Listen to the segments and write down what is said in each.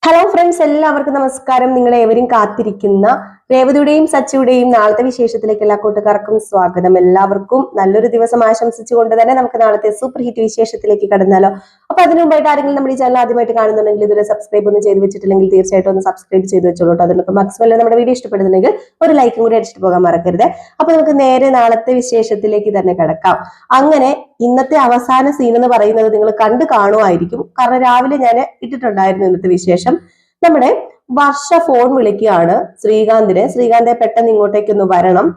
Hello friends, എല്ലാവർക്കും നമസ്കാരം. നിങ്ങളെ ഏവരും കാത്തിരിക്കുന്ന രേവതിയുടെയും സച്ചിയുടെയും നാളത്തെ വിശേഷത്തിലേക്ക് എല്ലാ കൂട്ടുകാർക്കും സ്വാഗതം. എല്ലാവർക്കും നല്ലൊരു ദിവസം ആശംസിച്ചുകൊണ്ട് തന്നെ നമുക്ക് നാളത്തെ സൂപ്പർ ഹിറ്റ് വിശേഷത്തിലേക്ക് കടന്നാലോ. അപ്പൊ അതിനു മുമ്പായിട്ട് ആരെങ്കിലും നമ്മുടെ ഈ ചാനൽ ആദ്യമായിട്ട് കാണുന്നുണ്ടെങ്കിൽ ഇതുവരെ സബ്സ്ക്രൈബ് ഒന്നും ചെയ്ത് വെച്ചിട്ടില്ലെങ്കിൽ തീർച്ചയായിട്ടും ഒന്ന് സബ്സ്ക്രൈബ് ചെയ്ത് വെച്ചോളൂ. അതിനൊപ്പം മാക്സിമം നമ്മുടെ വീഡിയോ ഇഷ്ടപ്പെടുന്നുണ്ടെങ്കിൽ ഒരു ലൈക്കും കൂടി അടിച്ചിട്ട് പോകാൻ മറക്കരുത്. അപ്പൊ നമുക്ക് നേരെ നാളത്തെ വിശേഷത്തിലേക്ക് തന്നെ കിടക്കാം. അങ്ങനെ ഇന്നത്തെ അവസാന സീൻ എന്ന് പറയുന്നത് നിങ്ങൾ കണ്ടു കാണുമായിരിക്കും. കാരണം രാവിലെ ഞാൻ ഇട്ടിട്ടുണ്ടായിരുന്നു ഇന്നത്തെ വിശേഷം. നമ്മുടെ വർഷ ഫോൺ വിളിക്കുകയാണ് ശ്രീകാന്തെ പെട്ടെന്ന് ഇങ്ങോട്ടേക്കൊന്ന് വരണം.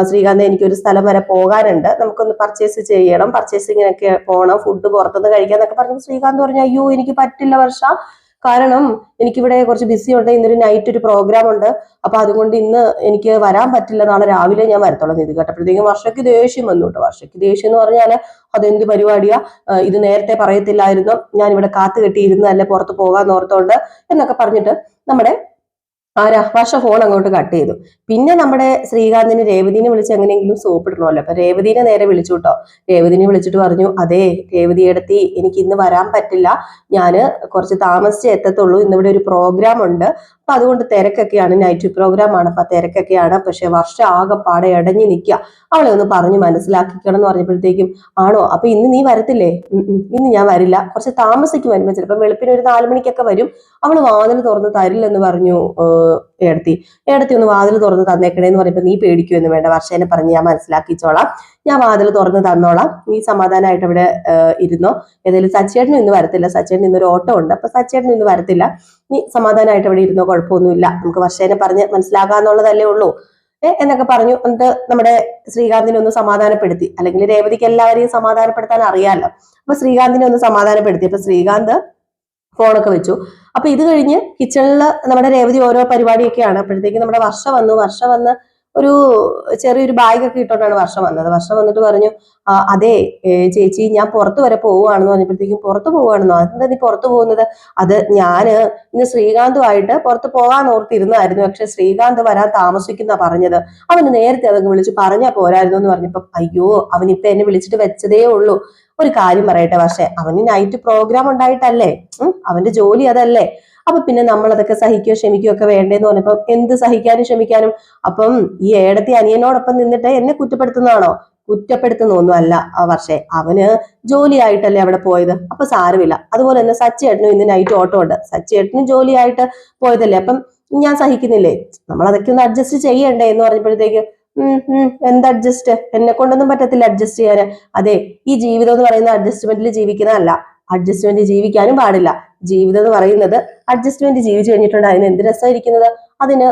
ശ്രീകാന്ത്, എനിക്കൊരു സ്ഥലം വരെ പോകാനുണ്ട്, നമുക്കൊന്ന് പർച്ചേസ് ചെയ്യണം, പർച്ചേസിങ്ങിനൊക്കെ പോകണം, ഫുഡ് പുറത്തുനിന്ന് കഴിക്കാന്നൊക്കെ പറഞ്ഞു. ശ്രീകാന്ത് പറഞ്ഞു, അയ്യോ എനിക്ക് പറ്റില്ല വർഷ, കാരണം എനിക്കിവിടെ കുറച്ച് ബിസി ഉണ്ട്, ഇന്നൊരു നൈറ്റ് ഒരു പ്രോഗ്രാം ഉണ്ട്, അപ്പൊ അതുകൊണ്ട് ഇന്ന് എനിക്ക് വരാൻ പറ്റില്ല, നാളെ രാവിലെ ഞാൻ വരത്തോളം. ഇത് കേട്ടപ്പോഴത്തേക്കും വർഷയ്ക്ക് ദേഷ്യം വന്നു കേട്ടോ. വർഷയ്ക്ക് ദേഷ്യം എന്ന് പറഞ്ഞാല് അതെന്ത് പരിപാടിയാ, ഇത് നേരത്തെ പറയത്തില്ലായിരുന്നു, ഞാൻ ഇവിടെ കാത്തു കെട്ടിയിരുന്നല്ലേ പുറത്ത് പോകാൻ ഓർത്തോണ്ട് എന്നൊക്കെ പറഞ്ഞിട്ട് നമ്മുടെ വർഷ ഫോൺ അങ്ങോട്ട് കട്ട് ചെയ്തു. പിന്നെ നമ്മുടെ ശ്രീകാന്തിന് രേവതിനെ വിളിച്ച് എങ്ങനെയെങ്കിലും സോപ്പിടണമല്ലോ. അപ്പൊ രേവതിനെ നേരെ വിളിച്ചു കേട്ടോ. രേവതിനെ വിളിച്ചിട്ട് പറഞ്ഞു, അതെ രേവതിയെടുത്തി, എനിക്ക് ഇന്ന് വരാൻ പറ്റില്ല, ഞാന് കുറച്ച് താമസിച്ചേ എത്തത്തുള്ളൂ, ഇന്നിവിടെ ഒരു പ്രോഗ്രാം ഉണ്ട്, അപ്പൊ അതുകൊണ്ട് തിരക്കൊക്കെയാണ്, നൈറ്റ് പ്രോഗ്രാം ആണ്, അപ്പൊ തിരക്കൊക്കെയാണ്, പക്ഷെ വർഷ ആകെപ്പാടെ ഇടഞ്ഞു നിൽക്കുക, അവളെ ഒന്ന് പറഞ്ഞു മനസ്സിലാക്കിക്കണം എന്ന് പറഞ്ഞപ്പോഴത്തേക്കും, ആണോ അപ്പൊ ഇന്ന് നീ വരത്തില്ലേ? ഇന്ന് ഞാൻ വരില്ല, കുറച്ച് താമസിക്കും, വരുമ്പോ ചിലപ്പോൾ വെളുപ്പിന് ഒരു 4 മണിക്കൊക്കെ വരും, അവള് വാതിൽ തുറന്ന് തരില്ലെന്ന് പറഞ്ഞു. ഏടത്തി ഒന്ന് വാതിൽ തുറന്ന് തന്നേക്കണേന്ന് പറയുമ്പോ, നീ പേടിക്കുമെന്ന് വേണ്ട, വർഷേനെ പറഞ്ഞ് ഞാൻ മനസ്സിലാക്കിച്ചോളാം, ഞാൻ വാതിൽ തുറന്ന് തന്നോളാം, നീ സമാധാനമായിട്ട് അവിടെ ഇരുന്നോ, ഏതായാലും സച്ചേട്ടനും ഇന്ന് വരത്തില്ല, സച്ചേട്ടൻ ഇന്നൊരു ഓട്ടം ഉണ്ട്, അപ്പൊ സച്ചേട്ടനും ഇന്ന് വരത്തില്ല, നീ സമാധാനമായിട്ട് അവിടെ ഇരുന്നോ, കുഴപ്പമൊന്നുമില്ല, നമുക്ക് വർഷേനെ പറഞ്ഞ് മനസ്സിലാക്കാന്നുള്ളതല്ലേ ഉള്ളൂ എന്നൊക്കെ പറഞ്ഞു. എന്നിട്ട് നമ്മുടെ ശ്രീകാന്തിനെ ഒന്ന് സമാധാനപ്പെടുത്തി. അല്ലെങ്കിൽ രേവതിക്ക് എല്ലാവരെയും സമാധാനപ്പെടുത്താൻ അറിയാമല്ലോ. അപ്പൊ ശ്രീകാന്തിനെ ഒന്ന് സമാധാനപ്പെടുത്തി. അപ്പൊ ശ്രീകാന്ത് ഫോണൊക്കെ വെച്ചു. അപ്പൊ ഇത് കഴിഞ്ഞ് കിച്ചണിൽ നമ്മുടെ രേവതി ഓരോ പരിപാടിയൊക്കെയാണ്. അപ്പോഴത്തേക്ക് നമ്മുടെ വർഷ വന്ന് ഒരു ചെറിയൊരു ബാഗൊക്കെ ഇട്ടോണ്ടാണ് വർഷ വന്നത്. വർഷ വന്നിട്ട് പറഞ്ഞു, അതെ ചേച്ചി, ഞാൻ പുറത്തു വരെ പോവുകയാണെന്ന് പറഞ്ഞപ്പോഴത്തേക്കും, പുറത്തു പോവുകയാണെന്നോ, അതെന്താ നീ പുറത്തു പോകുന്നത്? അത് ഞാന് ഇന്ന് ശ്രീകാന്തുമായിട്ട് പുറത്ത് പോകാൻ ഓർത്തിരുന്നായിരുന്നു, പക്ഷെ ശ്രീകാന്ത് വരാൻ താമസിക്കുന്ന പറഞ്ഞത്, അവന് നേരത്തെ അതൊക്കെ വിളിച്ച് പറഞ്ഞാൽ പോരായിരുന്നു എന്ന് പറഞ്ഞപ്പോ, അയ്യോ അവനിപ്പൊ എന്നെ വിളിച്ചിട്ട് വെച്ചതേ ഉള്ളൂ, ഒരു കാര്യം പറയട്ടെ പക്ഷെ അവന് നൈറ്റ് പ്രോഗ്രാം ഉണ്ടായിട്ടല്ലേ, അവന്റെ ജോലി അതല്ലേ, അപ്പൊ പിന്നെ നമ്മൾ അതൊക്കെ സഹിക്കുകയോ ക്ഷമിക്കുകയോ ഒക്കെ വേണ്ടേന്ന് പറഞ്ഞപ്പോ, എന്ത് സഹിക്കാനും ക്ഷമിക്കാനും, അപ്പം ഈ ഏടത്തി അനിയനോടൊപ്പം നിന്നിട്ട് എന്നെ കുറ്റപ്പെടുത്തുന്നതാണോ? കുറ്റപ്പെടുത്തുന്നൊന്നും അല്ല വർഷേ, അവന് ജോലിയായിട്ടല്ലേ അവിടെ പോയത്, അപ്പൊ സാരമില്ല. അതുപോലെ തന്നെ സച്ചേട്ടനും ഇന്ന് നൈറ്റ് ഓട്ടോ ഉണ്ട്, സച്ചേട്ടനും ജോലിയായിട്ട് പോയതല്ലേ, അപ്പം ഞാൻ സഹിക്കുന്നില്ലേ, നമ്മൾ അതൊക്കെ ഒന്ന് അഡ്ജസ്റ്റ് ചെയ്യണ്ടേ എന്ന് പറഞ്ഞപ്പോഴത്തേക്ക്, എന്താ അഡ്ജസ്റ്റ്, എന്നെ കൊണ്ടൊന്നും പറ്റത്തില്ല അഡ്ജസ്റ്റ് ചെയ്യാന്. അതെ, ഈ ജീവിതം എന്ന് പറയുന്നത് അഡ്ജസ്റ്റ്മെന്റിൽ ജീവിക്കുന്നതല്ല, അഡ്ജസ്റ്റ്മെന്റ് ജീവിക്കാനും പാടില്ല. ജീവിതം എന്ന് പറയുന്നത് അഡ്ജസ്റ്റ്മെന്റ് ജീവിച്ചു കഴിഞ്ഞിട്ടുണ്ട് അതിന് എന്ത് രസമായിരിക്കുന്നത്, അതിന്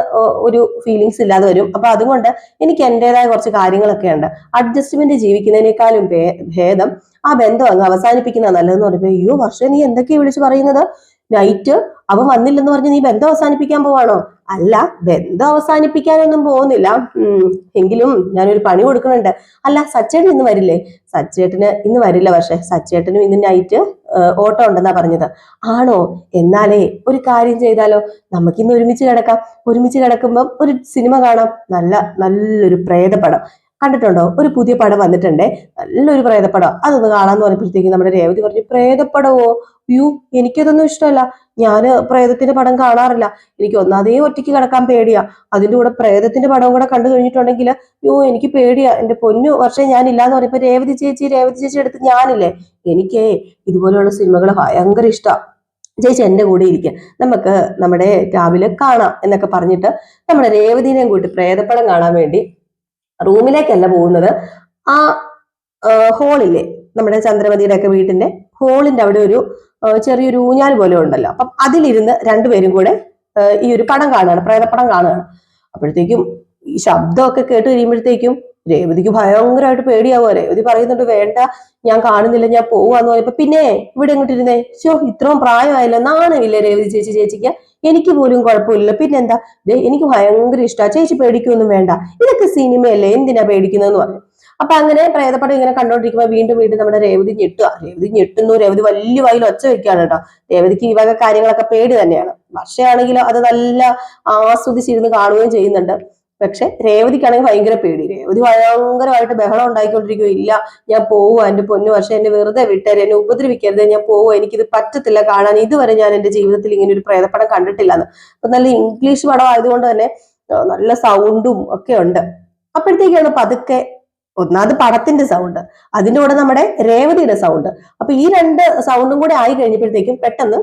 ഒരു ഫീലിങ്സ് ഇല്ലാതെ വരും. അപ്പൊ അതുകൊണ്ട് എനിക്ക് എന്റേതായ കുറച്ച് കാര്യങ്ങളൊക്കെ ഉണ്ട്, അഡ്ജസ്റ്റ്മെന്റ് ജീവിക്കുന്നതിനേക്കാളും ഭേദം ആ ബന്ധം അങ്ങ് അവസാനിപ്പിക്കുന്ന നല്ലതെന്ന് പറയുമ്പോ, അയ്യോ വർഷം നീ എന്തൊക്കെയാ വിളിച്ചു പറയുന്നത്, നൈറ്റ് അവൻ വന്നില്ലെന്ന് പറഞ്ഞ് നീ ബന്ധം അവസാനിപ്പിക്കാൻ പോവാണോ? അല്ല, ബന്ധം അവസാനിപ്പിക്കാനൊന്നും പോകുന്നില്ല, എങ്കിലും ഞാനൊരു പണി കൊടുക്കുന്നുണ്ട്. അല്ല സച്ചേട്ടൻ ഇന്ന് വരില്ലേ? സച്ചേട്ടന് ഇന്ന് വരില്ല, പക്ഷെ സച്ചേട്ടനും ഇന്ന് നൈറ്റ് ഓട്ടോ ഉണ്ടെന്നാ പറഞ്ഞത്. ആണോ? എന്നാലേ ഒരു കാര്യം ചെയ്താലോ, നമുക്കിന്ന് ഒരുമിച്ച് കിടക്കാം, ഒരുമിച്ച് കിടക്കുമ്പം ഒരു സിനിമ കാണാം, നല്ലൊരു പ്രേതപടം കണ്ടിട്ടുണ്ടോ? ഒരു പുതിയ പടം വന്നിട്ടുണ്ടേ, നല്ലൊരു പ്രേതപ്പടം, അതൊന്ന് കാണാന്ന് പറഞ്ഞപ്പോഴത്തേക്കും നമ്മുടെ രേവതി പറഞ്ഞു, പ്രേതപ്പടവോ? യു എനിക്കതൊന്നും ഇഷ്ടമല്ല, ഞാന് പ്രേതത്തിന്റെ പടം കാണാറില്ല, എനിക്ക് ഒന്നാതേ ഒറ്റയ്ക്ക് കിടക്കാൻ പേടിയാ, അതിന്റെ കൂടെ പ്രേതത്തിന്റെ പടവും കൂടെ കണ്ടു കഴിഞ്ഞിട്ടുണ്ടെങ്കിൽ എനിക്ക് പേടിയാ, എന്റെ പൊന്നു വർഷം ഞാൻ ഇല്ലാന്ന് പറയുമ്പോ, രേവതി ചേച്ചി എടുത്ത് ഞാനില്ലേ, എനിക്ക് ഇതുപോലെയുള്ള സിനിമകൾ ഭയങ്കര ഇഷ്ടം, ചേച്ചി എന്റെ കൂടെ ഇരിക്കുക, നമുക്ക് നമ്മുടെ രാവിലെ കാണാം എന്നൊക്കെ പറഞ്ഞിട്ട് നമ്മുടെ രേവതിനെയും കൂട്ടി പ്രേതപ്പടം കാണാൻ വേണ്ടി റൂമിലേക്കല്ല പോകുന്നത്, ആ ഹോളില്ലേ, നമ്മുടെ ചന്ദ്രമതിയുടെ ഒക്കെ വീട്ടിന്റെ ഹോളിന്റെ അവിടെ ഒരു ചെറിയൊരു ഊഞ്ഞാൽ പോലെ ഉണ്ടല്ലോ, അപ്പം അതിലിരുന്ന് രണ്ടുപേരും കൂടെ ഈ ഒരു പടം കാണുകയാണ്, പ്രേതപ്പടം കാണുകയാണ്. അപ്പോഴത്തേക്കും ഈ ശബ്ദമൊക്കെ കേട്ട് കഴിയുമ്പോഴത്തേക്കും രേവതിക്ക് ഭയങ്കരമായിട്ട് പേടിയാവുക. രേവതി പറയുന്നുണ്ട്, വേണ്ട ഞാൻ കാണുന്നില്ല, ഞാൻ പോവാന്ന് പറയുമ്പോ, പിന്നെ ഇവിടെ എങ്ങോട്ടിരുന്നേ, ഇത്രയും പ്രായമായില്ല, നാണമില്ലേ രേവതി ചേച്ചിക്ക്, എനിക്ക് പോലും കുഴപ്പമില്ല, പിന്നെന്താ, എനിക്ക് ഭയങ്കര ഇഷ്ടമാണ്, ചേച്ചി പേടിക്കൊന്നും വേണ്ട, ഇതൊക്കെ സിനിമയല്ലേ, എന്തിനാ പേടിക്കുന്നതെന്ന് പറഞ്ഞു. അപ്പൊ അങ്ങനെ പ്രേതപ്പടം ഇങ്ങനെ കണ്ടോണ്ടിരിക്കുമ്പോ വീണ്ടും നമ്മുടെ രേവതി ഞെട്ടുന്നു, രേവതി വലിയ വായിൽ ഒച്ച വെക്കുകയാണ് കേട്ടോ. രേവതിക്ക് ഈ വക കാര്യങ്ങളൊക്കെ പേടി തന്നെയാണ്. വർഷയാണെങ്കിലും അത് നല്ല ആസ്വദിച്ചിരുന്ന് കാണുകയും ചെയ്യുന്നുണ്ട്. പക്ഷെ രേവതിക്കാണെങ്കിൽ ഭയങ്കര പേടി. രേവതി ഭയങ്കരമായിട്ട് ബഹളം ഉണ്ടായിക്കൊണ്ടിരിക്കും. ഇല്ല, ഞാൻ പോവുക, എന്റെ പൊന്നു വർഷം, എന്നെ വെറുതെ വിട്ടേരെ, എന്നെ ഉപദ്രവിക്കരുത്, ഞാൻ പോവുക, എനിക്കിത് പറ്റത്തില്ല കാണാൻ, ഇതുവരെ ഞാൻ എന്റെ ജീവിതത്തിൽ ഇങ്ങനെ ഒരു പ്രേതപ്പടം കണ്ടിട്ടില്ലെന്ന്. അപ്പൊ നല്ല ഇംഗ്ലീഷ് പടം ആയതുകൊണ്ട് തന്നെ നല്ല സൗണ്ടും ഒക്കെ ഉണ്ട്. അപ്പോഴത്തേക്കാണ് പതുക്കെ ഒന്നാമത് പടത്തിന്റെ സൗണ്ട്, അതിന്റെ കൂടെ നമ്മുടെ രേവതിയുടെ സൗണ്ട്. അപ്പൊ ഈ രണ്ട് സൗണ്ടും കൂടെ ആയി കഴിഞ്ഞപ്പോഴത്തേക്കും പെട്ടെന്ന്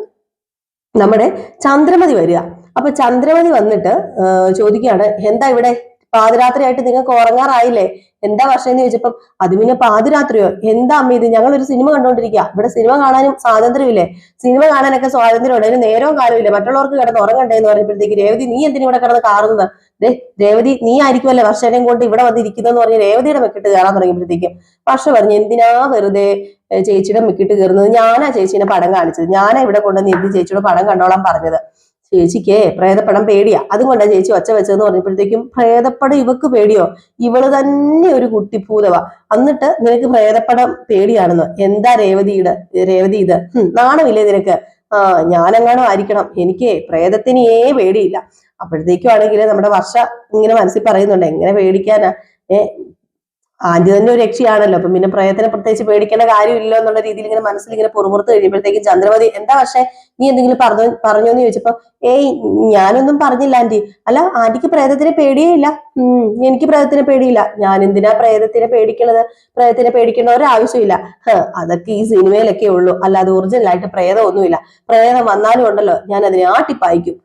നമ്മുടെ ചന്ദ്രമതി വരിക. അപ്പൊ ചന്ദ്രമതി വന്നിട്ട് ചോദിക്കുകയാണ്, എന്താ ഇവിടെ പാതിരാത്രിയായിട്ട് നിങ്ങൾക്ക് ഉറങ്ങാറായില്ലേ, എന്താ വർഷം എന്ന് ചോദിച്ചപ്പം, അത് പിന്നെ പാതിരാത്രിയോ, എന്താ അമ്മ ഇത്, ഞങ്ങൾ ഒരു സിനിമ കണ്ടോണ്ടിരിക്കുക, ഇവിടെ സിനിമ കാണാനും സ്വാതന്ത്ര്യമില്ലേ, സിനിമ കാണാനൊക്കെ സ്വാതന്ത്ര്യമുണ്ട്, അതിന് നേരവും കാലമില്ല, മറ്റുള്ളവർക്ക് കിടന്ന് ഉറങ്ങണ്ടേ എന്ന് പറഞ്ഞപ്പോഴത്തേക്ക് രേവതി, നീ എന്തിനാ ഇവിടെ കിടന്ന് കാറുന്നത്, രേവതി നീ ആയിരിക്കുമല്ലേ വർഷനെയും കൊണ്ട് ഇവിടെ വന്നിരിക്കുന്നതെന്ന് പറഞ്ഞ് രേവതിയുടെ മെക്കിട്ട് കയറാൻ തുടങ്ങിയപ്പോഴത്തേക്കും വർഷ പറഞ്ഞു, എന്തിനാ വെറുതെ ചേച്ചിയുടെ മെക്കിട്ട് കയറുന്നത്, ഞാനാ ചേച്ചീനെ പടം കാണിച്ചത്, ഞാനാ ഇവിടെ കൊണ്ടുവന്ന് എന്ത് ചേച്ചിയുടെ പടം കണ്ടോളാൻ പറഞ്ഞത്, ചേച്ചിക്ക് പ്രേതപ്പടം പേടിയാ, അതുകൊണ്ടാ ചേച്ചി ഒച്ച വെച്ചതെന്ന് പറഞ്ഞപ്പോഴത്തേക്കും, പ്രേതപ്പടം ഇവക്ക് പേടിയോ, ഇവള് തന്നെ ഒരു കുട്ടിഭൂതവാ, എന്നിട്ട് നിനക്ക് പ്രേതപ്പടം പേടിയാണെന്നോ, എന്താ രേവതി ഇത്, നാണമില്ലേ നിനക്ക്, ഞാനെങ്ങാണോ ആയിരിക്കണം, എനിക്ക് പ്രേതത്തിനേ പേടിയില്ല. അപ്പോഴത്തേക്കും ആണെങ്കിൽ നമ്മുടെ വർഷ ഇങ്ങനെ മനസ്സിൽ പറയുന്നുണ്ട്, എങ്ങനെ പേടിക്കാനാ, ആന്റി തന്നെ ഒരു രക്ഷയാണല്ലോ, അപ്പം പിന്നെ പ്രേതത്തിനെ പ്രത്യേകിച്ച് പേടിക്കേണ്ട കാര്യമില്ലല്ലോ എന്നുള്ള രീതിയിൽ ഇങ്ങനെ മനസ്സിൽ ഇങ്ങനെ പുറമുറത്ത് കഴിയുമ്പോഴത്തേക്കും ചന്ദ്രമതി, എന്താ പക്ഷേ നീ എന്തെങ്കിലും പറഞ്ഞോന്ന് ചോദിച്ചപ്പോ, ഏയ് ഞാനൊന്നും പറഞ്ഞില്ല ആന്റി, അല്ല ആന്റിക്ക് പ്രേതത്തിനെ പേടിയേ ഇല്ല, എനിക്ക് പ്രേതത്തിനെ പേടിയില്ല, ഞാൻ എന്തിനാ പ്രേതത്തിനെ പേടിക്കണത്, പ്രേതത്തിനെ പേടിക്കേണ്ട ഒരാവശ്യമില്ല, അതൊക്കെ ഈ സിനിമയിലൊക്കെ ഉള്ളൂ, അല്ലാതെ ഒറിജിനലായിട്ട് പ്രേതം ഒന്നുമില്ല, പ്രേതം വന്നാലും ഉണ്ടല്ലോ ഞാൻ അതിനെ ആട്ടിപ്പായിക്കും,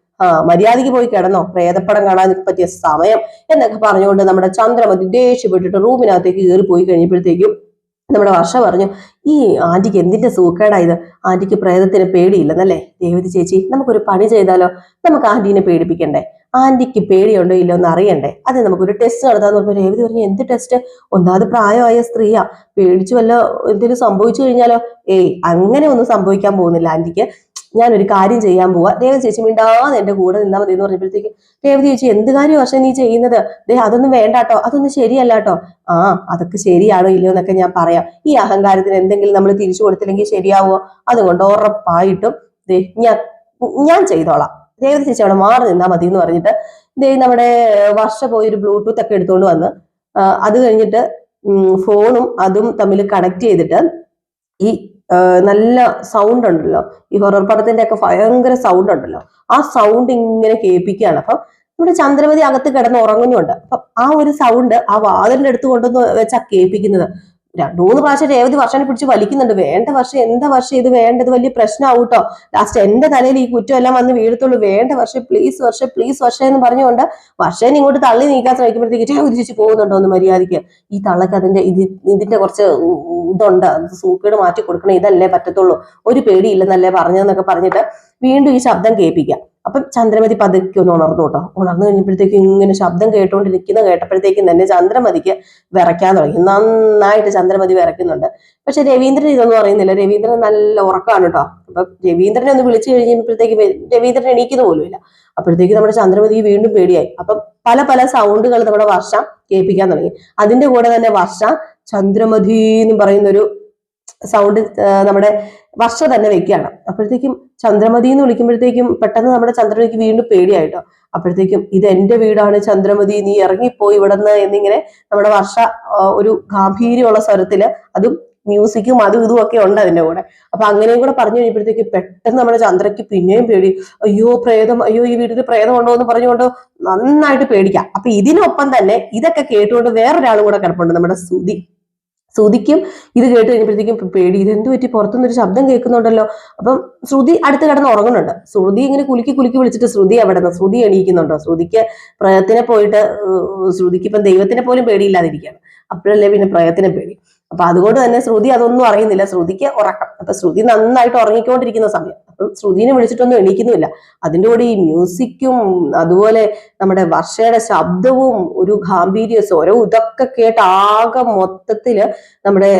മര്യാദയ്ക്ക് പോയി കിടന്നോ, പ്രേതപ്പടം കാണാൻ പറ്റിയ സമയം എന്നൊക്കെ പറഞ്ഞുകൊണ്ട് നമ്മുടെ ചന്ദ്രമതി ദേഷ്യപ്പെട്ടിട്ട് റൂമിനകത്തേക്ക് കയറി പോയി കഴിഞ്ഞപ്പോഴത്തേക്കും നമ്മുടെ വർഷ പറഞ്ഞു, ഈ ആന്റിക്ക് എന്തിന്റെ സൂക്കേടായത്, ആന്റിക്ക് പ്രേതത്തിന് പേടിയില്ലെന്നല്ലേ, രേവതി ചേച്ചി നമുക്കൊരു പണി ചെയ്താലോ, നമുക്ക് ആന്റീനെ പേടിപ്പിക്കണ്ടേ, ആന്റിക്ക് പേടിയുണ്ടോ ഇല്ലോ എന്ന് അറിയണ്ടേ, അത് നമുക്കൊരു ടെസ്റ്റ് നടത്താന്ന് പറഞ്ഞപ്പോൾ രേവതി പറഞ്ഞു, എന്ത് ടെസ്റ്റ്, ഒന്നാമത് പ്രായമായ സ്ത്രീയാ, പേടിച്ചു വല്ല എന്തെങ്കിലും സംഭവിച്ചു കഴിഞ്ഞാലോ, ഏയ് അങ്ങനെ ഒന്നും സംഭവിക്കാൻ പോകുന്നില്ല ആന്റിക്ക്, ഞാനൊരു കാര്യം ചെയ്യാൻ പോവാ, രേവതി ചേച്ചി മിണ്ടാതെ എന്റെ കൂടെ നിന്നാൽ മതി എന്ന് പറഞ്ഞപ്പോഴത്തേക്ക് രേവതി ചേച്ചി, എന്ത് കാര്യം വർഷം നീ ചെയ്യുന്നത്, അതൊന്നും വേണ്ടാട്ടോ, അതൊന്നും ശരിയല്ല കേട്ടോ, അതൊക്കെ ശരിയാണോ ഇല്ലയോ എന്നൊക്കെ ഞാൻ പറയാം, ഈ അഹങ്കാരത്തിന് എന്തെങ്കിലും നമ്മൾ തിരിച്ചു കൊടുത്തില്ലെങ്കിൽ ശരിയാവോ, അതുകൊണ്ട് ഉറപ്പായിട്ടും ഞാൻ ചെയ്തോളാം, രേവതി ചേച്ചി അവിടെ മാറി നിന്നാൽ മതി എന്ന് പറഞ്ഞിട്ട് നമ്മുടെ വർഷ പോയി ഒരു ബ്ലൂടൂത്ത് ഒക്കെ എടുത്തുകൊണ്ട് വന്ന്, അത് കഴിഞ്ഞിട്ട് ഫോണും അതും തമ്മിൽ കണക്ട് ചെയ്തിട്ട് ഈ നല്ല സൗണ്ട് ഉണ്ടല്ലോ, ഈ ഹൊറർ പടത്തിന്റെ ഒക്കെ ഭയങ്കര സൗണ്ട് ഉണ്ടല്ലോ, ആ സൗണ്ട് ഇങ്ങനെ കേൾപ്പിക്കുകയാണ്. അപ്പം നമ്മുടെ ചന്ദ്രമതി അകത്ത് കിടന്ന് ഉറങ്ങുന്നുണ്ട്. അപ്പൊ ആ ഒരു സൗണ്ട് ആ വാതിലിന്റെ അടുത്ത് കൊണ്ടുവന്ന് വെച്ചാ കേൾപ്പിക്കുന്നത്. 2-3 പ്രാവശ്യം രേവതി വർഷനെ പിടിച്ച് വലിക്കുന്നുണ്ട്, വേണ്ട വർഷം, എന്താ വർഷം ഇത് വേണ്ട, ഇത് വലിയ പ്രശ്നമാവും കേട്ടോ, ലാസ്റ്റ് എന്റെ തലയിൽ ഈ കുറ്റം എല്ലാം വന്ന് വീഴത്തുള്ളൂ, വേണ്ട വർഷം, പ്ലീസ് വർഷം എന്ന് പറഞ്ഞുകൊണ്ട് വർഷനെ ഇങ്ങോട്ട് തള്ളി നീക്കാൻ ശ്രമിക്കുമ്പോഴത്തേക്ക് രേവതി ചേച്ചി പോകുന്നുണ്ടോ ഒന്ന് മര്യാദയ്ക്ക്, ഈ തള്ളക്ക് ഇതിന്റെ കുറച്ച് ഇതുണ്ട്, സൂക്കേട് മാറ്റി കൊടുക്കണം, ഇതല്ലേ പറ്റത്തുള്ളൂ, ഒരു പേടിയില്ലെന്നല്ലേ പറഞ്ഞതെന്നൊക്കെ പറഞ്ഞിട്ട് വീണ്ടും ഈ ശബ്ദം കേൾപ്പിക്കാം. അപ്പം ചന്ദ്രമതി പതുക്കെ ഒന്ന് ഉണർന്നു കേട്ടോ. ഉണർന്നു കഴിഞ്ഞപ്പോഴത്തേക്കും ഇങ്ങനെ ശബ്ദം കേട്ടപ്പോഴത്തേക്കും തന്നെ ചന്ദ്രമതിക്ക് വിറയ്ക്കാൻ തുടങ്ങി, നന്നായിട്ട് ചന്ദ്രമതി വിറയ്ക്കുന്നുണ്ട്. പക്ഷെ രവീന്ദ്രൻ ഇതൊന്നും അറിയുന്നില്ല, രവീന്ദ്രൻ നല്ല ഉറക്കമാണ് കേട്ടോ. അപ്പൊ രവീന്ദ്രനെ ഒന്ന് വിളിച്ചു കഴിഞ്ഞപ്പോഴത്തേക്ക് രവീന്ദ്രൻ എണീക്കുന്ന പോലുമില്ല. അപ്പോഴത്തേക്ക് നമ്മുടെ ചന്ദ്രമതിക്ക് വീണ്ടും പേടിയായി. അപ്പം പല സൗണ്ടുകൾ നമ്മുടെ വർഷ കേൾപ്പിക്കാൻ തുടങ്ങി. അതിന്റെ കൂടെ തന്നെ വർഷ ചന്ദ്രമതി എന്ന് പറയുന്നൊരു സൗണ്ട് നമ്മുടെ വർഷ തന്നെ വെക്കുകയാണ്. അപ്പോഴത്തേക്കും ചന്ദ്രമതി എന്ന് വിളിക്കുമ്പോഴത്തേക്കും പെട്ടെന്ന് നമ്മുടെ ചന്ദ്രമതിക്ക് വീണ്ടും പേടിയായിട്ടോ. അപ്പോഴത്തേക്കും ഇത് എന്റെ വീടാണ് ചന്ദ്രമതി, നീ ഇറങ്ങിപ്പോയി ഇവിടുന്ന് എന്നിങ്ങനെ നമ്മുടെ വർഷ ഒരു ഗാംഭീര്യമുള്ള സ്വരത്തില്, അതും മ്യൂസിക്കും അതും ഇതും ഒക്കെ ഉണ്ട് അതിന്റെ കൂടെ. അപ്പൊ അങ്ങനെയും കൂടെ പറഞ്ഞു കഴിഞ്ഞപ്പോഴത്തേക്ക് പെട്ടെന്ന് നമ്മുടെ ചന്ദ്രയ്ക്ക് പിന്നെയും പേടി, അയ്യോ പ്രേതം, അയ്യോ ഈ വീട്ടിൽ പ്രേതം ഉണ്ടോ എന്ന് പറഞ്ഞുകൊണ്ട് നന്നായിട്ട് പേടിക്കാം. അപ്പൊ ഇതിനൊപ്പം തന്നെ ഇതൊക്കെ കേട്ടുകൊണ്ട് വേറൊരാളും കൂടെ കിടപ്പുണ്ട്, നമ്മുടെ ശ്രുതിക്കും ഇത് കേട്ട് കഴിഞ്ഞപ്പോഴത്തേക്കും പേടി, ഇതെന്തു പറ്റി, പുറത്തുനിന്നൊരു ശബ്ദം കേൾക്കുന്നുണ്ടല്ലോ. അപ്പം ശ്രുതി അടുത്ത് കിടന്ന് ഉറങ്ങുന്നുണ്ട്. ശ്രുതി ഇങ്ങനെ കുലുക്കി വിളിച്ചിട്ട് ശ്രുതി എവിടെ നിന്ന്, ശ്രുതി എണീക്കുന്നുണ്ടോ, ശ്രുതിക്ക് പ്രയത്തിനെ പോയിട്ട്, ശ്രുതിക്ക് ഇപ്പം ദൈവത്തിനെ പോലും പേടിയില്ലാതിരിക്കുകയാണ്, അപ്പോഴല്ലേ പിന്നെ പ്രയത്തിനെ പേടി. അപ്പൊ അതുകൊണ്ട് തന്നെ ശ്രുതി അതൊന്നും അറിയുന്നില്ല, ശ്രുതിക്ക് ഉറക്കം. അപ്പൊ ശ്രുതി നന്നായിട്ട് ഉറങ്ങിക്കൊണ്ടിരിക്കുന്ന സമയം. അപ്പം ശ്രുതിനെ വിളിച്ചിട്ടൊന്നും എണീക്കുന്നുമില്ല. അതിൻ്റെ കൂടെ ഈ മ്യൂസിക്കും അതുപോലെ നമ്മുടെ വർഷയുടെ ശബ്ദവും ഒരു ഗാംഭീര്യ സ്വരവും ഇതൊക്കെ കേട്ട് ആകെ മൊത്തത്തില് നമ്മുടെ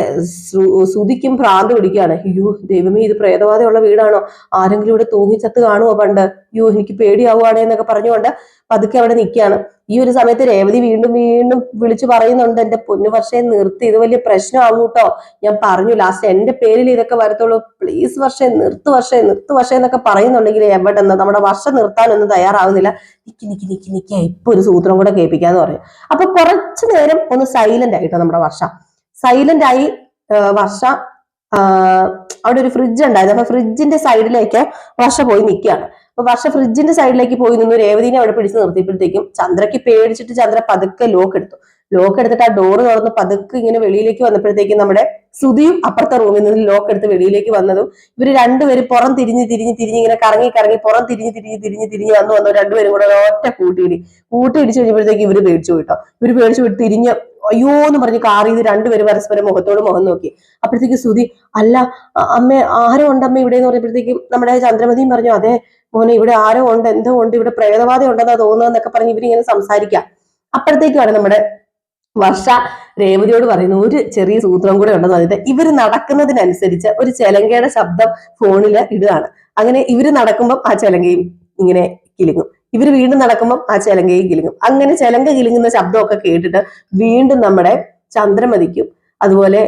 ശ്രുതിക്കും ഭ്രാന്ത് പിടിക്കുകയാണ്. അയ്യോ ദൈവമേ, ഇത് പ്രേതബാധയുള്ള വീടാണോ, ആരെങ്കിലും ഇവിടെ തൂങ്ങിച്ചത്ത് കാണുമോ പണ്ട്, അയ്യോ എനിക്ക് പേടിയാവുകയാണെ എന്നൊക്കെ പറഞ്ഞുകൊണ്ട് പതുക്കെ അവിടെ നിൽക്കുകയാണ്. ഈ ഒരു സമയത്ത് രേവതി വീണ്ടും വീണ്ടും വിളിച്ചു പറയുന്നുണ്ട്, എന്റെ പൊന്നു വർഷയെ നിർത്തി, ഇത് വലിയ പ്രശ്നമാകും കേട്ടോ, ഞാൻ പറഞ്ഞു ലാസ്റ്റ് എന്റെ പേരിൽ ഇതൊക്കെ വരത്തുള്ളൂ, പ്ലീസ് വർഷയെ നിർത്ത്, വർഷേ എന്നൊക്കെ പറയുന്നുണ്ടെങ്കിൽ എവിടെ നിന്ന് നമ്മുടെ വർഷം നിർത്താനൊന്നും തയ്യാറാവുന്നില്ല. നിക്ക് ഇപ്പൊ ഒരു സൂത്രം കൂടെ കേൾപ്പിക്കാന്ന് പറഞ്ഞു. അപ്പൊ കുറച്ചു നേരം ഒന്ന് സൈലന്റ് ആയിട്ടോ നമ്മുടെ വർഷ. സൈലന്റ് ആയി വർഷ അവിടെ ഒരു ഫ്രിഡ്ജ് ഉണ്ടായിരുന്നു. അപ്പൊ ഫ്രിഡ്ജിന്റെ സൈഡിലേക്ക് വർഷ പോയി നിൽക്കുകയാണ്. അപ്പൊ വർഷ ഫ്രിഡ്ജിന്റെ സൈഡിലേക്ക് പോയി നിന്ന് രേവതിനെ അവിടെ പിടിച്ച് നിർത്തിയപ്പോഴത്തേക്കും ചന്ദ്രയ്ക്ക് പേടിച്ചിട്ട് ചന്ദ്ര പതുക്കെ ലോക്ക് എടുത്തിട്ട് ആ ഡോറ് തുറന്ന് പതുക്കെ ഇങ്ങനെ വെളിയിലേക്ക് വന്നപ്പോഴത്തേക്കും നമ്മുടെ ശ്രുതിയും അപ്പുറത്തെ റൂമിൽ നിന്ന് ലോക്ക് എടുത്ത് വെളിയിലേക്ക് വന്നതും ഇവര് രണ്ടുപേരും പുറം തിരിഞ്ഞ് ഇങ്ങനെ കറങ്ങി പുറം തിരിഞ്ഞ് വന്നു രണ്ടുപേരും കൂടെ ഒറ്റ കൂട്ടിയിടിച്ച് കഴിഞ്ഞപ്പോഴത്തേക്ക് ഇവര് പേടിച്ചു പോയിട്ടോ. ഇവര് പേടിച്ചു പോയിട്ട് തിരിഞ്ഞ് അയ്യോ എന്ന് പറഞ്ഞ് കാറി ഇത് രണ്ടുപേരും പരസ്പരം മുഖത്തോട് മുഖം നോക്കി. അപ്പോഴത്തേക്ക് ശ്രുതി, അല്ല അമ്മ ആരോ ഉണ്ടമ്മ ഇവിടെ എന്ന് പറഞ്ഞപ്പോഴത്തേക്കും നമ്മുടെ ചന്ദ്രമതിയും പറഞ്ഞു, അതെ മോനെ ഇവിടെ ആരോ ഉണ്ട്, എന്തോ ഉണ്ട്, ഇവിടെ പ്രേതബാധ ഉണ്ടെന്നാ തോന്നുന്നതെന്നൊക്കെ പറഞ്ഞ് ഇവരിങ്ങനെ സംസാരിക്കാം. അപ്പോഴത്തേക്കുമാണ് നമ്മുടെ വർഷ രേവതിയോട് പറയുന്നു, ഒരു ചെറിയ സൂത്രം കൂടെ ഉണ്ടെന്ന് പറഞ്ഞിട്ട് ഇവര് നടക്കുന്നതിനനുസരിച്ച് ഒരു ചെലങ്കയുടെ ശബ്ദം ഫോണില് ഇടുകയാണ്. അങ്ങനെ ഇവര് നടക്കുമ്പോൾ ആ ചെലങ്കയും ഇങ്ങനെ കിലുങ്ങും, ഇവര് വീണ്ടും നടക്കുമ്പോൾ ആ ചെലങ്കയും കിലുങ്ങും. അങ്ങനെ ചെലങ്ക കിലുങ്ങുന്ന ശബ്ദമൊക്കെ കേട്ടിട്ട് വീണ്ടും നമ്മുടെ ചന്ദ്രമതിക്കും അതുപോലെ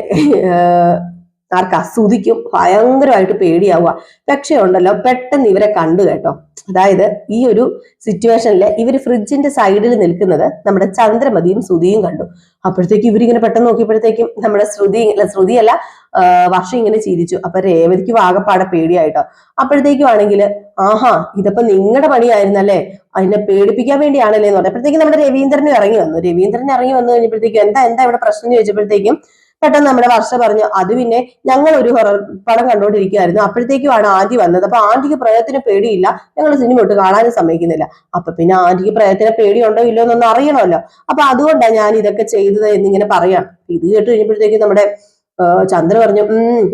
ശ്രുതിക്കും ഭയങ്കരമായിട്ട് പേടിയാവുക. പക്ഷേ ഉണ്ടല്ലോ പെട്ടെന്ന് ഇവരെ കണ്ടു കേട്ടോ. അതായത് ഈ ഒരു സിറ്റുവേഷനിൽ ഇവര് ഫ്രിഡ്ജിന്റെ സൈഡിൽ നിൽക്കുന്നത് നമ്മുടെ ചന്ദ്രമതിയും ശ്രുതിയും കണ്ടു. അപ്പോഴത്തേക്കും ഇവരിങ്ങനെ പെട്ടെന്ന് നോക്കിയപ്പോഴത്തേക്കും നമ്മുടെ ശ്രുതിയല്ല വർഷം ഇങ്ങനെ ചിരിച്ചു. അപ്പൊ രേവതിക്ക് ആകെപ്പാടെ പേടിയായിട്ടോ. അപ്പോഴത്തേക്കും ആണെങ്കിൽ ആഹാ ഇതിപ്പോ നിങ്ങളുടെ പണിയായിരുന്നല്ലേ, അതിനെ പേടിപ്പിക്കാൻ വേണ്ടിയാണല്ലേ എന്ന് പറഞ്ഞപ്പോഴത്തേക്കും നമ്മുടെ രവീന്ദ്രൻ ഇറങ്ങി വന്നു കഴിഞ്ഞപ്പോഴത്തേക്കും എന്താ ഇവിടെ പ്രശ്നം എന്ന് ചോദിച്ചപ്പോഴത്തേക്കും പെട്ടെന്ന് നമ്മുടെ വർഷ പറഞ്ഞു, അത് പിന്നെ ഞങ്ങൾ ഒരു ഹൊറർ പടം കണ്ടുകൊണ്ടിരിക്കുകയായിരുന്നു, അപ്പോഴത്തേക്കുമാണ് ആന്റി വന്നത്. അപ്പൊ ആന്റിക്ക് പ്രേതത്തിന് പേടിയില്ല, ഞങ്ങൾ സിനിമ ഇട്ട് കാണാനും സമ്മതിക്കുന്നില്ല. അപ്പൊ പിന്നെ ആന്റിക്ക് പ്രേതത്തിന് പേടിയുണ്ടോ ഇല്ലോ എന്നൊന്നും അറിയണമല്ലോ, അപ്പൊ അതുകൊണ്ടാണ് ഞാൻ ഇതൊക്കെ ചെയ്തത് എന്നിങ്ങനെ പറയാം. ഇത് കേട്ട് കഴിഞ്ഞപ്പോഴത്തേക്കും നമ്മുടെ ചന്ദ്ര പറഞ്ഞു,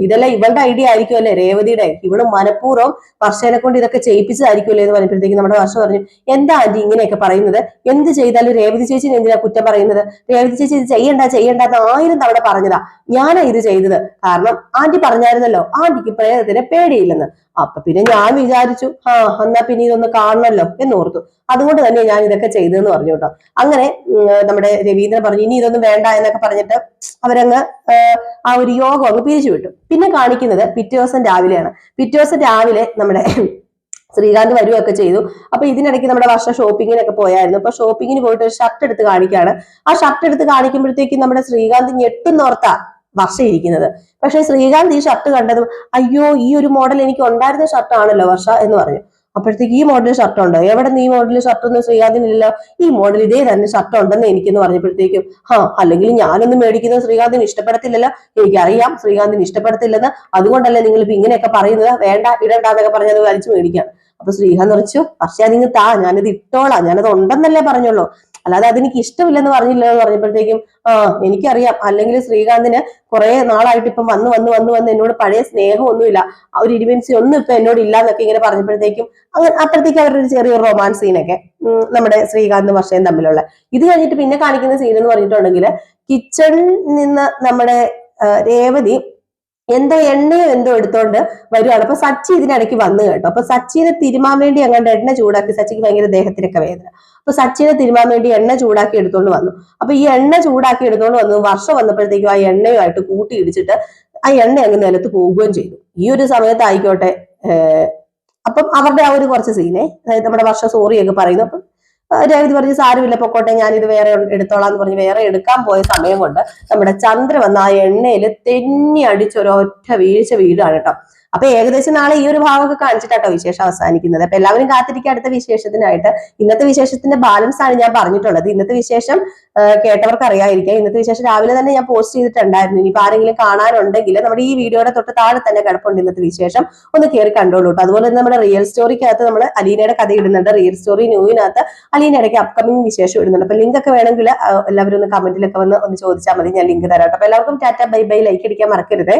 ഇതെല്ലാം ഇവളുടെ ഐഡിയ ആയിരിക്കും അല്ലേ രേവതിയുടെ, ഇവള് മനഃപൂർവ്വം വർഷേനെ കൊണ്ട് ഇതൊക്കെ ചെയ്യിപ്പിച്ചതായിരിക്കുമല്ലേ എന്ന് പറഞ്ഞപ്പോഴത്തേക്കും നമ്മുടെ വർഷ പറഞ്ഞു, എന്താ ആന്റി ഇങ്ങനെയൊക്കെ പറയുന്നത്, എന്ത് ചെയ്താലും രേവതി ചേച്ചി എന്തിനാ കുറ്റം പറയുന്നത്, രേവതി ചേച്ചി ഇത് ചെയ്യണ്ട എന്ന് 1000 തവണ പറഞ്ഞതാ, ഞാനാ ഇത് ചെയ്തത്, കാരണം ആന്റി പറഞ്ഞായിരുന്നല്ലോ ആന്റിക്ക് പ്രേതത്തിന് പേടിയില്ലെന്ന്. അപ്പൊ പിന്നെ ഞാൻ വിചാരിച്ചു എന്നാ പിന്നെ ഇതൊന്ന് കാണണമല്ലോ എന്നോർത്തു, അതുകൊണ്ട് തന്നെ ഞാൻ ഇതൊക്കെ ചെയ്തെന്ന് പറഞ്ഞു കേട്ടോ. അങ്ങനെ നമ്മുടെ രവീന്ദ്രൻ പറഞ്ഞു ഇനി ഇതൊന്നും വേണ്ട എന്നൊക്കെ പറഞ്ഞിട്ട് അവരങ്ങ് ആ ഒരു യോഗം അങ്ങ് പിരിച്ചു വിട്ടു. പിന്നെ കാണിക്കുന്നത് പിറ്റേ ദിവസം രാവിലെയാണ്. പിറ്റേ ദിവസം രാവിലെ നമ്മുടെ ശ്രീകാന്ത് വരികയൊക്കെ ചെയ്തു. അപ്പൊ ഇതിനിടയ്ക്ക് നമ്മുടെ വർഷ ഷോപ്പിങ്ങിനൊക്കെ പോയായിരുന്നു. അപ്പൊ ഷോപ്പിങ്ങിന് പോയിട്ട് ഒരു ഷർട്ട് എടുത്ത് കാണിക്കുകയാണ്. ആ ഷർട്ട് എടുത്ത് കാണിക്കുമ്പോഴത്തേക്കും നമ്മുടെ ശ്രീകാന്ത് ഞെട്ടുന്നോർത്താ വർഷ ഇരിക്കുന്നത്. പക്ഷെ ശ്രീകാന്ത് ഈ ഷർട്ട് കണ്ടതും അയ്യോ ഈ ഒരു മോഡൽ എനിക്ക് ഉണ്ടായിരുന്ന ഷർട്ടാണല്ലോ വർഷ എന്ന് പറഞ്ഞു. അപ്പോഴത്തേക്ക് ഈ മോഡൽ ഷർട്ട് ഉണ്ടോ, എവിടെ നിന്ന് ഈ മോഡൽ ഷർട്ട് ഒന്നും ശ്രീകാന്തിനില്ലല്ലോ, ഈ മോഡൽ ഇതേ തന്നെ ഷർട്ട് ഉണ്ടെന്ന് എനിക്കെന്ന് പറഞ്ഞപ്പോഴത്തേക്കും അല്ലെങ്കിൽ ഞാനൊന്നും മേടിക്കുന്നത് ശ്രീകാന്തിന് ഇഷ്ടപ്പെടത്തില്ലല്ലോ, എനിക്കറിയാം ശ്രീകാന്തിന് ഇഷ്ടപ്പെടത്തില്ലെന്ന്, അതുകൊണ്ടല്ലേ നിങ്ങൾ ഇപ്പൊ ഇങ്ങനെയൊക്കെ പറയുന്നത്, വേണ്ട ഇടണ്ടെന്നൊക്കെ പറഞ്ഞത് വലിച്ചു മേടിക്കാം. അപ്പൊ ശ്രീകാന്ത് പറഞ്ഞു, പക്ഷെ അതിങ്ങ് ഞാനിത് ഇട്ടോളാം, ഞാനത് ഉണ്ടെന്നല്ലേ പറഞ്ഞുള്ളൂ, അല്ലാതെ അതെനിക്ക് ഇഷ്ടമില്ലെന്ന് പറഞ്ഞില്ല എന്ന് പറഞ്ഞപ്പോഴത്തേക്കും എനിക്കറിയാം, അല്ലെങ്കിൽ ശ്രീകാന്തിന് കുറെ നാളായിട്ട് ഇപ്പം വന്ന് എന്നോട് പഴയ സ്നേഹമൊന്നുമില്ല, ആ ഒരു ഇരുവൻസി ഒന്നും ഇപ്പൊ എന്നോട് ഇല്ല എന്നൊക്കെ ഇങ്ങനെ പറഞ്ഞപ്പോഴത്തേക്കും അപ്പോഴത്തേക്ക് അവരുടെ ഒരു ചെറിയൊരു റൊമാൻസ് സീനൊക്കെ നമ്മുടെ ശ്രീകാന്തും വർഷയും തമ്മിലുള്ള. ഇത് കഴിഞ്ഞിട്ട് പിന്നെ കാണിക്കുന്ന സീൻ എന്ന് പറഞ്ഞിട്ടുണ്ടെങ്കിൽ കിച്ചണിൽ നിന്ന് നമ്മുടെ രേവതി എന്തോ എടുത്തോണ്ട് വരുവാണ്. അപ്പൊ സച്ചി ഇതിനിടയ്ക്ക് വന്നു കേട്ടോ. അപ്പൊ സച്ചിനെ തിരുമാൻ വേണ്ടി അങ്ങോട്ട് എണ്ണ ചൂടാക്കി, സച്ചിക്ക് ഭയങ്കര ദേഹത്തിനൊക്കെ വേദന, അപ്പൊ സച്ചിനെ തിരുമാൻ വേണ്ടി എണ്ണ ചൂടാക്കി എടുത്തോണ്ട് വന്നു. അപ്പൊ ഈ എണ്ണ ചൂടാക്കി എടുത്തോണ്ട് വന്നു വർഷം വന്നപ്പോഴത്തേക്കും ആ എണ്ണയുമായിട്ട് കൂട്ടി ഇടിച്ചിട്ട് ആ എണ്ണ അങ്ങ് നിലത്ത് പോവുകയും ചെയ്തു. ഈ ഒരു സമയത്തായിക്കോട്ടെ അപ്പം അവരുടെ ആ ഒരു കുറച്ച് സീനെ, അതായത് നമ്മുടെ വർഷം സോറിയൊക്കെ പറയുന്നു. അപ്പം രേവതി പറഞ്ഞ് സാരമില്ല പൊക്കോട്ടെ, ഞാനിത് വേറെ എടുത്തോളാം എന്ന് പറഞ്ഞ് വേറെ എടുക്കാൻ പോയ സമയം കൊണ്ട് നമ്മുടെ ചന്ദ്ര വന്ന ആ എണ്ണയിൽ തെന്നി അടിച്ചൊരൊറ്റ വീഴാണ് കേട്ടോ. അപ്പൊ ഏകദേശം നാളെ ഈ ഒരു ഭാഗമൊക്കെ കാണിച്ചിട്ടാട്ടോ വിശേഷം അവസാനിക്കുന്നത്. അപ്പൊ എല്ലാവരും കാത്തിരിക്കുക അടുത്ത വിശേഷത്തിനായിട്ട്. ഇന്നത്തെ വിശേഷത്തിന്റെ ബാലൻസ് ആണ് ഞാൻ പറഞ്ഞിട്ടുള്ളത്. ഇന്നത്തെ വിശേഷം കേട്ടവർക്ക് അറിയാതിരിക്കാം, ഇന്നത്തെ വിശേഷം രാവിലെ തന്നെ ഞാൻ പോസ്റ്റ് ചെയ്തിട്ടുണ്ടായിരുന്നു. ഇനിയിപ്പോ ആരെങ്കിലും കാണാനുണ്ടെങ്കിൽ നമ്മുടെ ഈ വീഡിയോയുടെ തൊട്ട് താഴെ തന്നെ കിടപ്പുണ്ട് ഇന്നത്തെ വിശേഷം, ഒന്ന് കയറി കണ്ടോളൂ കേട്ടോ. അതുപോലെ തന്നെ നമ്മുടെ റിയൽ സ്റ്റോറിക്കകത്ത് നമ്മൾ അലീനയുടെ കഥ ഇടുന്നുണ്ട്. റിയൽ സ്റ്റോറി ന്യൂവിനകത്ത് അലീനയുടെ അപ്കമിംഗ് വിശേഷം ഇടുന്നുണ്ട്. അപ്പൊ ലിങ്ക് ഒക്കെ വേണമെങ്കിൽ എല്ലാവരും ഒന്ന് കമന്റിലൊക്കെ ഒന്ന് ചോദിച്ചാൽ മതി, ഞാൻ ലിങ്ക് തരാം കേട്ടോ. അപ്പൊ എല്ലാവർക്കും ടാറ്റ ബൈ ബൈ, ലൈക്ക് അടിക്കാൻ മറക്കരുതേ.